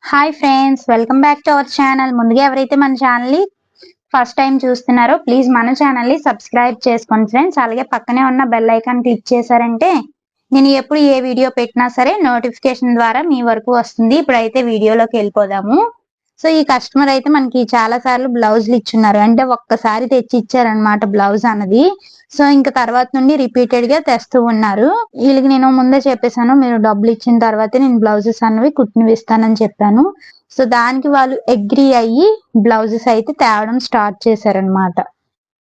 Hi friends, welcome back to our channel. ముందుగా ఎవరైతే మన ఛానల్ని ఫస్ట్ టైం చూస్తున్నారో ప్లీజ్ మన ఛానల్ని సబ్స్క్రైబ్ చేసుకోండి ఫ్రెండ్స్. అలాగే పక్కనే ఉన్న బెల్ ఐకాన్ క్లిక్ చేశారంటే నేను ఎప్పుడు ఏ వీడియో పెట్టినా సరే నోటిఫికేషన్ ద్వారా మీ వరకు వస్తుంది. ఇప్పుడైతే వీడియోలోకి వెళ్ళిపోదాము. సో ఈ కస్టమర్ అయితే మనకి చాలా సార్లు బ్లౌజులు ఇచ్చున్నారు, అంటే ఒక్కసారి తెచ్చి ఇచ్చారనమాట బ్లౌజ్ అన్నది. సో ఇంకా తర్వాత నుండి రిపీటెడ్ గా తెస్తూ ఉన్నారు. వీళ్ళకి నేను ముందే చెప్పేశాను, మీరు డబ్బులు ఇచ్చిన తర్వాతే నేను బ్లౌజెస్ అన్నవి కుట్టినిస్తానని చెప్పాను. సో దానికి వాళ్ళు అగ్రి అయ్యి బ్లౌజెస్ అయితే తేవడం స్టార్ట్ చేశారనమాట.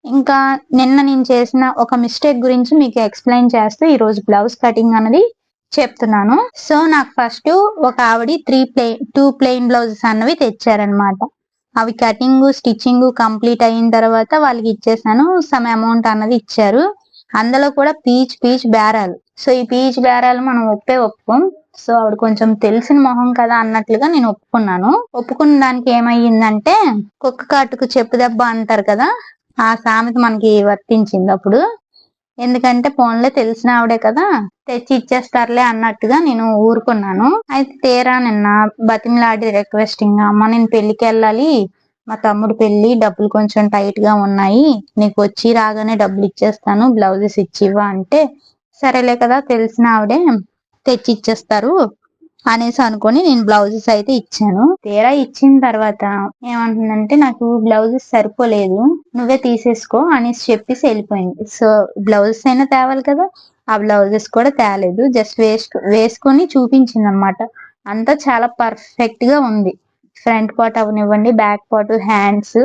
ఇంకా నిన్న నేను చేసిన ఒక మిస్టేక్ గురించి మీకు ఎక్స్ప్లెయిన్ చేస్తూ ఈ రోజు బ్లౌజ్ కటింగ్ అనేది చెప్తున్నాను. సో నాకు ఫస్ట్ ఒక ఆవిడ 2 ప్లెయిన్ బ్లౌజెస్ అన్నవి తెచ్చారనమాట. అవి కటింగ్ స్టిచ్చింగ్ కంప్లీట్ అయిన తర్వాత వాళ్ళకి ఇచ్చేసాను. సమ్ అమౌంట్ అన్నది ఇచ్చారు. అందులో కూడా పీచ్ బేరాలు. సో ఈ పీచ్ బేరాలు మనం ఒప్పుకోం. సో ఆవిడ కొంచెం తెలిసిన మొహం కదా అన్నట్లుగా నేను ఒప్పుకున్న దానికి ఏమయ్యిందంటే, కుక్క కాటుకు చెప్పు దెబ్బ అంటారు కదా, ఆ సామెత మనకి వర్తించింది అప్పుడు. ఎందుకంటే ఫోన్లే తెలిసిన ఆవిడే కదా, తెచ్చి ఇచ్చేస్తారులే అన్నట్టుగా నేను ఊరుకున్నాను. అయితే తీరా నిన్న బతిమలాడి రిక్వెస్టింగ్, అమ్మ నేను పెళ్లికి వెళ్ళాలి, మా తమ్ముడు పెళ్లి, డబ్బులు కొంచెం టైట్ గా ఉన్నాయి, నీకు వచ్చి రాగానే డబ్బులు ఇచ్చేస్తాను, బ్లౌజెస్ ఇచ్చివ్వా అంటే, సరేలే కదా తెలిసిన ఆవిడే తెచ్చి ఇచ్చేస్తారు అనేసి అనుకుని నేను బ్లౌజెస్ అయితే ఇచ్చాను. తీరా ఇచ్చిన తర్వాత ఏమంటుందంటే, నాకు బ్లౌజెస్ సరిపోలేదు, నువ్వే తీసేసుకో అనేసి చెప్పేసి వెళ్ళిపోయింది. సో బ్లౌజెస్ అయినా తేవాలి కదా, ఆ బ్లౌజెస్ కూడా తేలేదు. జస్ట్ వేసుకొని చూపించింది అనమాట. అంతా చాలా పర్ఫెక్ట్ గా ఉంది. ఫ్రంట్ పార్ట్ అవనివ్వండి, బ్యాక్ పార్ట్, హ్యాండ్స్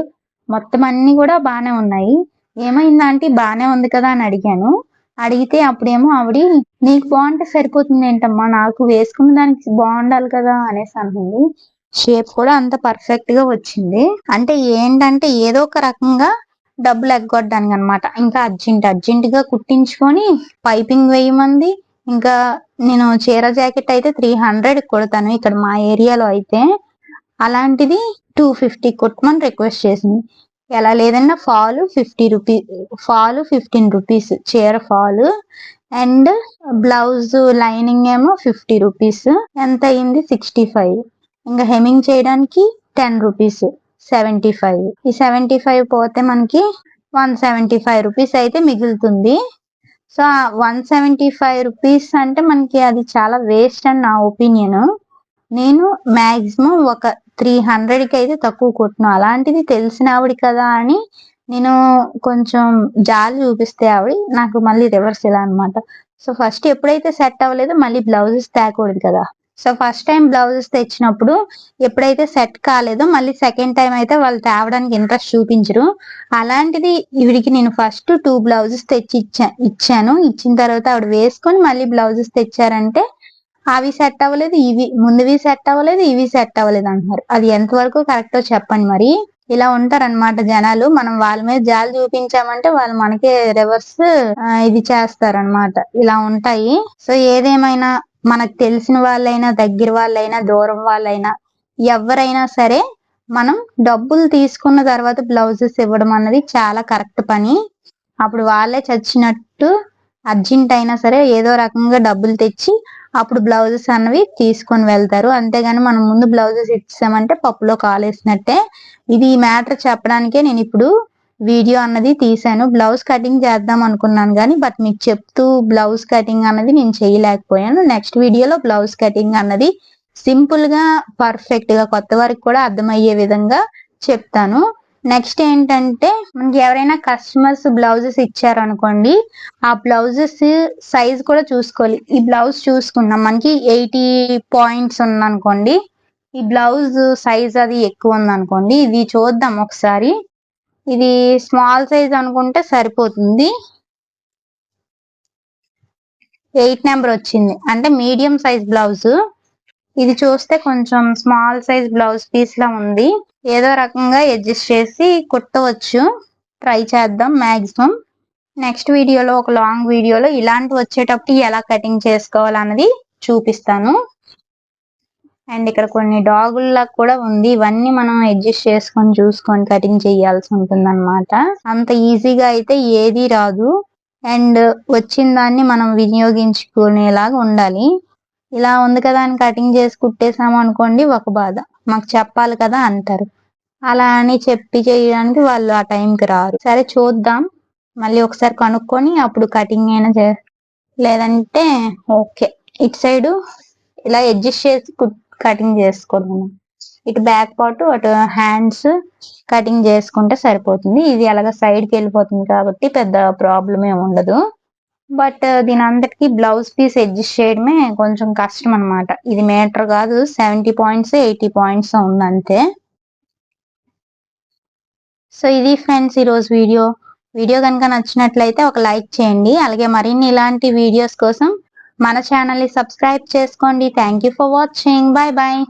మొత్తం అన్ని కూడా బానే ఉన్నాయి. ఏమైందంటే బానే ఉంది కదా అని అడిగితే అప్పుడేమో ఆవిడ, నీకు బాగుంటే సరిపోతుంది ఏంటమ్మా, నాకు వేసుకున్న దానికి బాగుండాలి కదా అనేసి అంటుంది. షేప్ కూడా అంత పర్ఫెక్ట్ గా వచ్చింది. అంటే ఏంటంటే ఏదో ఒక రకంగా డబ్బులు ఎగ్గొట్టడానికి అనమాట. ఇంకా అర్జెంట్ గా కుట్టించుకొని పైపింగ్ వేయమంది. ఇంకా నేను చీర జాకెట్ అయితే 300 కొడతాను ఇక్కడ మా ఏరియాలో అయితే, అలాంటిది 250 కుట్టమని రిక్వెస్ట్ చేసింది. ఎలా లేదన్నా ఫాల్ 50 రూపీస్, ఫాల్ 15 రూపీస్ చీర ఫాల్, అండ్ బ్లౌజ్ లైనింగ్ ఏమో 50 రూపీస్. ఎంత అయింది? 65. ఇంకా హెమ్మింగ్ చేయడానికి 10 రూపీస్, 75. ఈ 75 పోతే మనకి 175 రూపీస్ అయితే మిగులుతుంది. సో 175 రూపీస్ అంటే మనకి అది చాలా వేస్ట్ అని నా ఒపీనియన్. నేను మాక్సిమం ఒక 300 కి అయితే తక్కువ కొట్టినా. అలాంటిది తెలిసిన ఆవిడ కదా అని నేను కొంచెం జాలి చూపిస్తే ఆవిడ నాకు మళ్ళీ రివర్స్ ఇలా అనమాట. సో ఫస్ట్ ఎప్పుడైతే సెట్ అవ్వలేదో మళ్ళీ బ్లౌజెస్ తేకూడదు కదా. సో ఫస్ట్ టైం బ్లౌజెస్ తెచ్చినప్పుడు ఎప్పుడైతే సెట్ కాలేదో మళ్ళీ సెకండ్ టైం అయితే వాళ్ళు తేవడానికి ఇంట్రెస్ట్ చూపించరు. అలాంటిది ఈవిడికి నేను ఫస్ట్ 2 బ్లౌజెస్ తెచ్చి ఇచ్చాను. ఇచ్చిన తర్వాత ఆవిడ వేసుకొని మళ్ళీ బ్లౌజెస్ తెచ్చారంటే అవి సెట్ అవ్వలేదు, ఇవి ముందువి సెట్ అవ్వలేదు, ఇవి సెట్ అవ్వలేదు అంటున్నారు. అది ఎంతవరకు కరెక్టో చెప్పండి. మరి ఇలా ఉంటారనమాట జనాలు. మనం వాళ్ళ మీద జాలి చూపించామంటే వాళ్ళు మనకే రివర్స్ ఇది చేస్తారనమాట. ఇలా ఉంటాయి. సో ఏదేమైనా మనకు తెలిసిన వాళ్ళైనా, దగ్గర వాళ్ళైనా, దూరం వాళ్ళైనా, ఎవరైనా సరే మనం డబ్బులు తీసుకున్న తర్వాత బ్లౌజెస్ ఇవ్వడం అన్నది చాలా కరెక్ట్ పని. అప్పుడు వాళ్ళే చచ్చినట్టు అర్జెంట్ అయినా సరే ఏదో రకంగా డబ్బులు తెచ్చి అప్పుడు బ్లౌజెస్ అన్నవి తీసుకొని వెళ్తారు. అంతేగాని మనం ముందు బ్లౌజెస్ ఇచ్చామంటే పప్పులో కాలేసినట్టే. ఇది ఈ మ్యాటర్ చెప్పడానికే నేను ఇప్పుడు వీడియో అన్నది తీసాను. బ్లౌజ్ కటింగ్ చేద్దాం అనుకున్నాను కానీ బట్ మీకు చెప్తూ బ్లౌజ్ కటింగ్ అన్నది నేను చేయలేకపోయాను. నెక్స్ట్ వీడియోలో బ్లౌజ్ కటింగ్ అన్నది సింపుల్ గా పర్ఫెక్ట్ గా కొత్త వారికి కూడా అర్థమయ్యే విధంగా చెప్తాను. నెక్స్ట్ ఏంటంటే, మనకి ఎవరైనా కస్టమర్స్ బ్లౌజెస్ ఇచ్చారనుకోండి, ఆ బ్లౌజెస్ సైజ్ కూడా చూసుకోవాలి. ఈ బ్లౌజ్ చూసుకున్నాం, మనకి 80 పాయింట్స్ ఉందనుకోండి, ఈ బ్లౌజ్ సైజ్ అది ఎక్కువ ఉందనుకోండి, ఇది చూద్దాం ఒకసారి. ఇది స్మాల్ సైజ్ అనుకుంటే సరిపోతుంది. 8 నెంబర్ వచ్చింది, అంటే మీడియం సైజ్ బ్లౌజ్. ఇది చూస్తే కొంచెం స్మాల్ సైజ్ బ్లౌజ్ పీస్ లా ఉంది. ఏదో రకంగా అడ్జస్ట్ చేసి కుట్టవచ్చు, ట్రై చేద్దాం మాక్సిమం. నెక్స్ట్ వీడియోలో, ఒక లాంగ్ వీడియోలో ఇలాంటి వచ్చేటప్పుడు ఎలా కటింగ్ చేసుకోవాలన్నది చూపిస్తాను. అండ్ ఇక్కడ కొన్ని డాగుల్లా కూడా ఉంది. ఇవన్నీ మనం అడ్జస్ట్ చేసుకొని చూసుకొని కటింగ్ చేయాల్సి ఉంటుంది అనమాట. అంత ఈజీగా అయితే ఏది రాదు. అండ్ వచ్చిన దాన్ని మనం వినియోగించుకునేలాగా ఉండాలి. ఇలా ఉంది కదా అని కటింగ్ చేసి కుట్టేసాము అనుకోండి ఒక బాధ, మాకు చెప్పాలి కదా అంటారు. అలా అని చెప్పి చేయడానికి వాళ్ళు ఆ టైంకి రారు. సరే చూద్దాం, మళ్ళీ ఒకసారి కనుక్కొని అప్పుడు కటింగ్ అయినా లేదంటే ఓకే. ఇటు సైడు ఇలా అడ్జస్ట్ చేసి కటింగ్ చేసుకోవడం, ఇటు బ్యాక్ పార్ట్ అటు హ్యాండ్స్ కటింగ్ చేసుకుంటే సరిపోతుంది. ఇది అలాగ సైడ్కి వెళ్ళిపోతుంది కాబట్టి పెద్ద ప్రాబ్లం ఏమి ఉండదు. బట్ దీని అంతటికి బ్లౌజ్ పీస్ అడ్జస్ట్ చేయడమే కొంచెం కష్టం అనమాట. ఇది మీటర్ కాదు, 70 పాయింట్స్ 80 పాయింట్స్ ఉంది అంతే. సో ఇది ఫ్రెండ్స్ ఈరోజు వీడియో కనుక నచ్చినట్లయితే ఒక లైక్ చేయండి. అలాగే మరిన్ని ఇలాంటి వీడియోస్ కోసం మన ఛానల్ని సబ్స్క్రైబ్ చేసుకోండి. Thank you for watching. Bye bye.